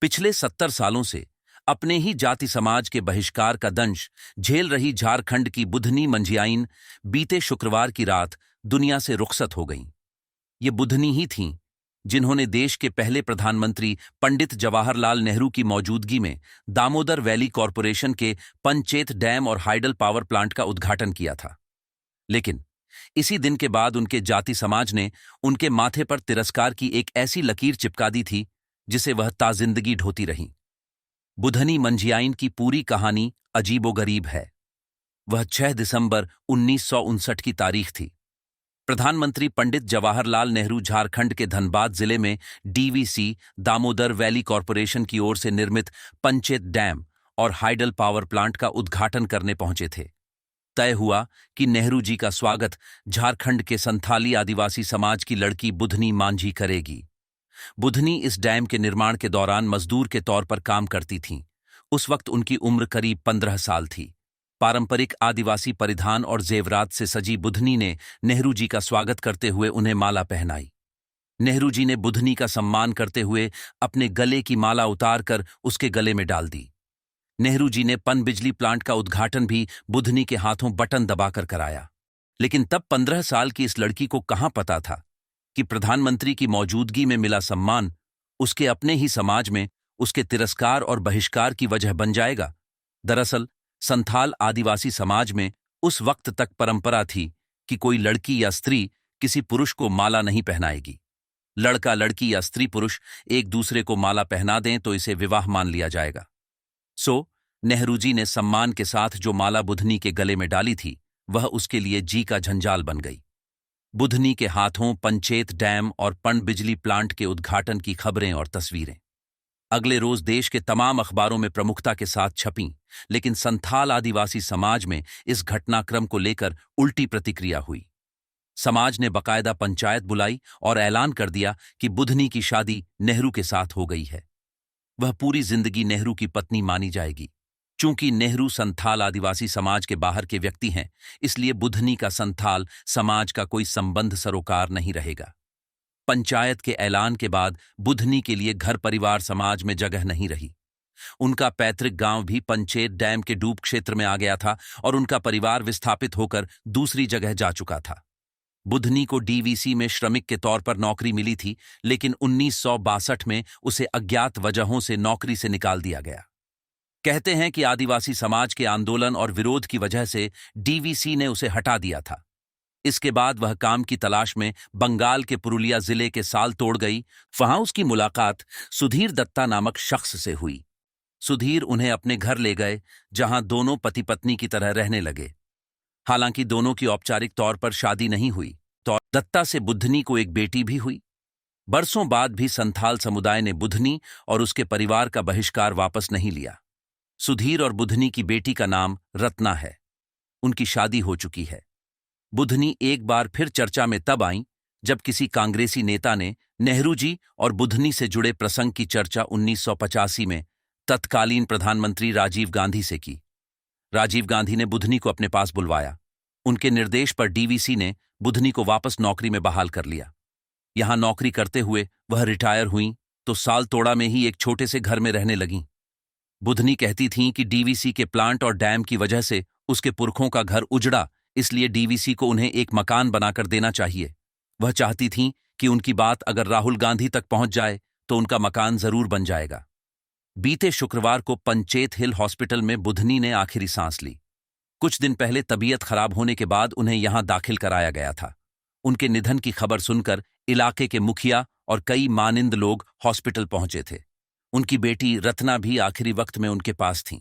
पिछले 70 सालों से अपने ही जाति समाज के बहिष्कार का दंश झेल रही झारखंड की बुधनी मंझियाइन बीते शुक्रवार की रात दुनिया से रुखसत हो गईं। ये बुधनी ही थीं जिन्होंने देश के पहले प्रधानमंत्री पंडित जवाहरलाल नेहरू की मौजूदगी में दामोदर वैली कॉरपोरेशन के पंचेत डैम और हाइडल पावर प्लांट का उद्घाटन किया था। लेकिन इसी दिन के बाद उनके जाति समाज ने उनके माथे पर तिरस्कार की एक ऐसी लकीर चिपका दी थी जिसे वह ताजिंदगी ढोती रहीं। बुधनी मंझियाइन की पूरी कहानी अजीबोगरीब है। वह 6 दिसंबर 1959 की तारीख थी। प्रधानमंत्री पंडित जवाहरलाल नेहरू झारखंड के धनबाद जिले में डीवीसी दामोदर वैली कॉरपोरेशन की ओर से निर्मित पंचेत डैम और हाइडल पावर प्लांट का उद्घाटन करने पहुंचे थे। तय हुआ कि नेहरू जी का स्वागत झारखंड के संथाली आदिवासी समाज की लड़की बुधनी मांझी करेगी। बुधनी इस डैम के निर्माण के दौरान मजदूर के तौर पर काम करती थीं। उस वक्त उनकी उम्र करीब 15 साल थी। पारंपरिक आदिवासी परिधान और जेवरात से सजी बुधनी ने नेहरू जी का स्वागत करते हुए उन्हें माला पहनाई। नेहरू जी ने बुधनी का सम्मान करते हुए अपने गले की माला उतारकर उसके गले में डाल दी। नेहरू जी ने पनबिजली प्लांट का उद्घाटन भी बुधनी के हाथों बटन दबाकर कराया। लेकिन तब 15 साल की इस लड़की को कहां पता था कि प्रधानमंत्री की मौजूदगी में मिला सम्मान उसके अपने ही समाज में उसके तिरस्कार और बहिष्कार की वजह बन जाएगा। दरअसल संथाल आदिवासी समाज में उस वक्त तक परंपरा थी कि कोई लड़की या स्त्री किसी पुरुष को माला नहीं पहनाएगी। लड़का लड़की या स्त्री पुरुष एक दूसरे को माला पहना दें तो इसे विवाह मान लिया जाएगा। सो नेहरू जी ने सम्मान के साथ जो माला बुधनी के गले में डाली थी वह उसके लिए जी का झंझाल बन गई। बुधनी के हाथों पंचेत डैम और पनबिजली प्लांट के उद्घाटन की खबरें और तस्वीरें अगले रोज देश के तमाम अखबारों में प्रमुखता के साथ छपीं। लेकिन संथाल आदिवासी समाज में इस घटनाक्रम को लेकर उल्टी प्रतिक्रिया हुई। समाज ने बकायदा पंचायत बुलाई और ऐलान कर दिया कि बुधनी की शादी नेहरू के साथ हो गई है। वह पूरी जिंदगी नेहरू की पत्नी मानी जाएगी। चूंकि नेहरू संथाल आदिवासी समाज के बाहर के व्यक्ति हैं, इसलिए बुधनी का संथाल समाज का कोई संबंध सरोकार नहीं रहेगा। पंचायत के ऐलान के बाद बुधनी के लिए घर परिवार समाज में जगह नहीं रही। उनका पैतृक गांव भी पंचेत डैम के डूब क्षेत्र में आ गया था और उनका परिवार विस्थापित होकर दूसरी जगह जा चुका था। बुधनी को डीवीसी में श्रमिक के तौर पर नौकरी मिली थी, लेकिन 1962 में उसे अज्ञात वजहों से नौकरी से निकाल दिया गया। कहते हैं कि आदिवासी समाज के आंदोलन और विरोध की वजह से डीवीसी ने उसे हटा दिया था। इसके बाद वह काम की तलाश में बंगाल के पुरुलिया जिले के साल तोड़ गई। वहां उसकी मुलाकात सुधीर दत्ता नामक शख्स से हुई। सुधीर उन्हें अपने घर ले गए, जहां दोनों पति पत्नी की तरह रहने लगे। हालांकि दोनों की औपचारिक तौर पर शादी नहीं हुई, तो दत्ता से बुधनी को एक बेटी भी हुई। बरसों बाद भी संथाल समुदाय ने बुधनी और उसके परिवार का बहिष्कार वापस नहीं लिया। सुधीर और बुधनी की बेटी का नाम रत्ना है। उनकी शादी हो चुकी है। बुधनी एक बार फिर चर्चा में तब आईं जब किसी कांग्रेसी नेता ने नेहरू जी और बुधनी से जुड़े प्रसंग की चर्चा 1985 में तत्कालीन प्रधानमंत्री राजीव गांधी से की। राजीव गांधी ने बुधनी को अपने पास बुलवाया। उनके निर्देश पर डीवीसी ने बुधनी को वापस नौकरी में बहाल कर लिया। यहां नौकरी करते हुए वह रिटायर हुईं तो साल तोड़ा में ही एक छोटे से घर में रहने लगीं। बुधनी कहती थीं कि डीवीसी के प्लांट और डैम की वजह से उसके पुरखों का घर उजड़ा, इसलिए डीवीसी को उन्हें एक मकान बनाकर देना चाहिए। वह चाहती थीं कि उनकी बात अगर राहुल गांधी तक पहुंच जाए तो उनका मकान जरूर बन जाएगा। बीते शुक्रवार को पंचेत हिल हॉस्पिटल में बुधनी ने आखिरी सांस ली। कुछ दिन पहले तबीयत खराब होने के बाद उन्हें यहां दाखिल कराया गया था। उनके निधन की खबर सुनकर इलाके के मुखिया और कई मानिंद लोग हॉस्पिटल पहुंचे थे। उनकी बेटी रत्ना भी आखिरी वक्त में उनके पास थीं।